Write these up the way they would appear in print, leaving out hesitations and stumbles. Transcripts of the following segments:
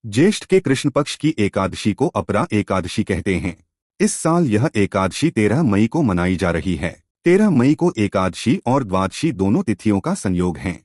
ज्येष्ठ के कृष्ण पक्ष की एकादशी को अपरा एकादशी कहते हैं। इस साल यह एकादशी 13 मई को मनाई जा रही है। 13 मई को एकादशी और द्वादशी दोनों तिथियों का संयोग है।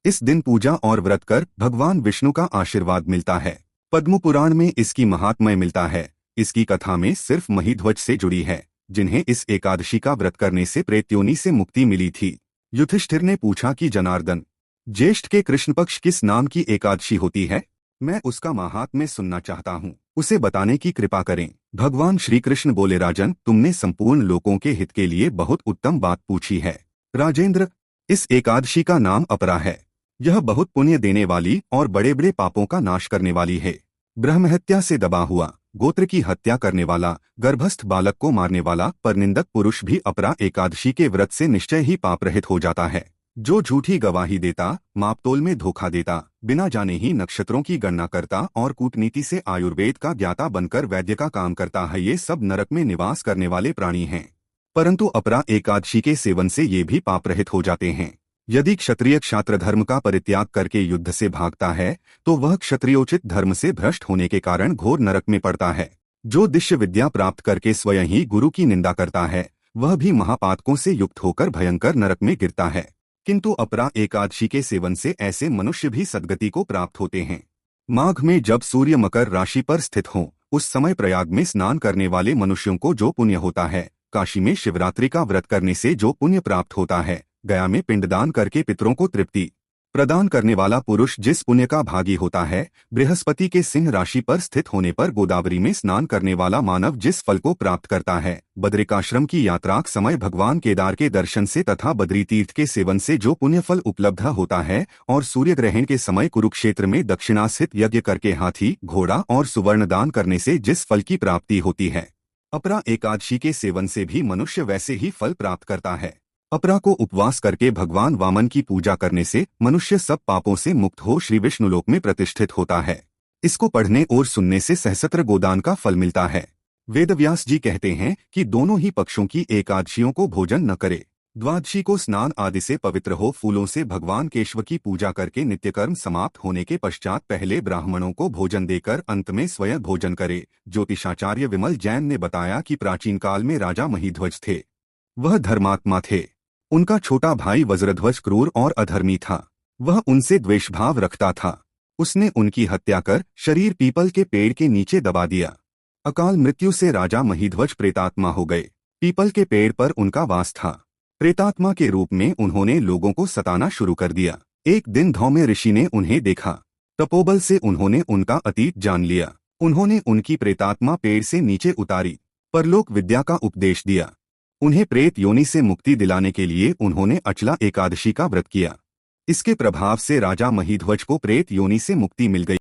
इस दिन पूजा और व्रत कर भगवान विष्णु का आशीर्वाद मिलता है। पद्म पुराण में इसकी महात्म्य मिलता है। इसकी कथा में सिर्फ महिध्वज से जुड़ी है, जिन्हें इस एकादशी का व्रत करने से प्रेत योनि से मुक्ति मिली थी। युधिष्ठिर ने पूछा कि जनार्दन, ज्येष्ठ के कृष्ण पक्ष किस नाम की एकादशी होती है? मैं उसका महात्म्य सुनना चाहता हूँ, उसे बताने की कृपा करें। भगवान श्री कृष्ण बोले, राजन, तुमने संपूर्ण लोगों के हित के लिए बहुत उत्तम बात पूछी है। राजेंद्र, इस एकादशी का नाम अपरा है। यह बहुत पुण्य देने वाली और बड़े बड़े पापों का नाश करने वाली है। ब्रह्महत्या से दबा हुआ, गोत्र की हत्या करने वाला, गर्भस्थ बालक को मारने वाला परनिंदक पुरुष भी अपरा एकादशी के व्रत से निश्चय ही पाप रहित हो जाता है। जो झूठी गवाही देता, मापतोल में धोखा देता, बिना जाने ही नक्षत्रों की गणना करता और कूटनीति से आयुर्वेद का ज्ञाता बनकर वैद्य का काम करता है, ये सब नरक में निवास करने वाले प्राणी हैं। परंतु अपरा एकादशी के सेवन से ये भी पाप रहित हो जाते हैं। यदि क्षत्रिय क्षात्र धर्म का परित्याग करके युद्ध से भागता है तो वह क्षत्रियोचित धर्म से भ्रष्ट होने के कारण घोर नरक में पड़ता है। जो दिव्य विद्या प्राप्त करके स्वयं ही गुरु की निंदा करता है, वह भी महापातकों से युक्त होकर भयंकर नरक में गिरता है। किंतु अपरा एकादशी के सेवन से ऐसे मनुष्य भी सद्गति को प्राप्त होते हैं। माघ में जब सूर्य मकर राशि पर स्थित हो, उस समय प्रयाग में स्नान करने वाले मनुष्यों को जो पुण्य होता है, काशी में शिवरात्रि का व्रत करने से जो पुण्य प्राप्त होता है, गया में पिंडदान करके पितरों को तृप्ति प्रदान करने वाला पुरुष जिस पुण्य का भागी होता है, बृहस्पति के सिंह राशि पर स्थित होने पर गोदावरी में स्नान करने वाला मानव जिस फल को प्राप्त करता है, बद्रिकाश्रम की यात्रा समय भगवान केदार के दर्शन से तथा बद्री तीर्थ के सेवन से जो पुण्य फल उपलब्ध होता है, और सूर्य ग्रहण के समय कुरुक्षेत्र में दक्षिणा स्थित यज्ञ करके हाथी, घोड़ा और सुवर्ण दान करने से जिस फल की प्राप्ति होती है, अपरा एकादशी के सेवन से भी मनुष्य वैसे ही फल प्राप्त करता है। अपरा को उपवास करके भगवान वामन की पूजा करने से मनुष्य सब पापों से मुक्त हो श्री विष्णुलोक में प्रतिष्ठित होता है। इसको पढ़ने और सुनने से सहस्त्र गोदान का फल मिलता है। वेदव्यास जी कहते हैं कि दोनों ही पक्षों की एकादशियों को भोजन न करे। द्वादशी को स्नान आदि से पवित्र हो फूलों से भगवान केशव की पूजा करके नित्यकर्म समाप्त होने के पश्चात पहले ब्राह्मणों को भोजन देकर अंत में स्वयं भोजन करे। ज्योतिषाचार्य विमल जैन ने बताया कि प्राचीन काल में राजा महिध्वज थे। वह धर्मात्मा थे। उनका छोटा भाई वज्रध्वज क्रूर और अधर्मी था। वह उनसे द्वेषभाव रखता था। उसने उनकी हत्या कर शरीर पीपल के पेड़ के नीचे दबा दिया। अकाल मृत्यु से राजा महिध्वज प्रेतात्मा हो गए। पीपल के पेड़ पर उनका वास था। प्रेतात्मा के रूप में उन्होंने लोगों को सताना शुरू कर दिया। एक दिन धौम्य ऋषि ने उन्हें देखा। तपोबल से उन्होंने उनका अतीत जान लिया। उन्होंने उनकी प्रेतात्मा पेड़ से नीचे उतारी, परलोक विद्या का उपदेश दिया। उन्हें प्रेत योनि से मुक्ति दिलाने के लिए उन्होंने अचला एकादशी का व्रत किया। इसके प्रभाव से राजा महिध्वज को प्रेत योनि से मुक्ति मिल गई।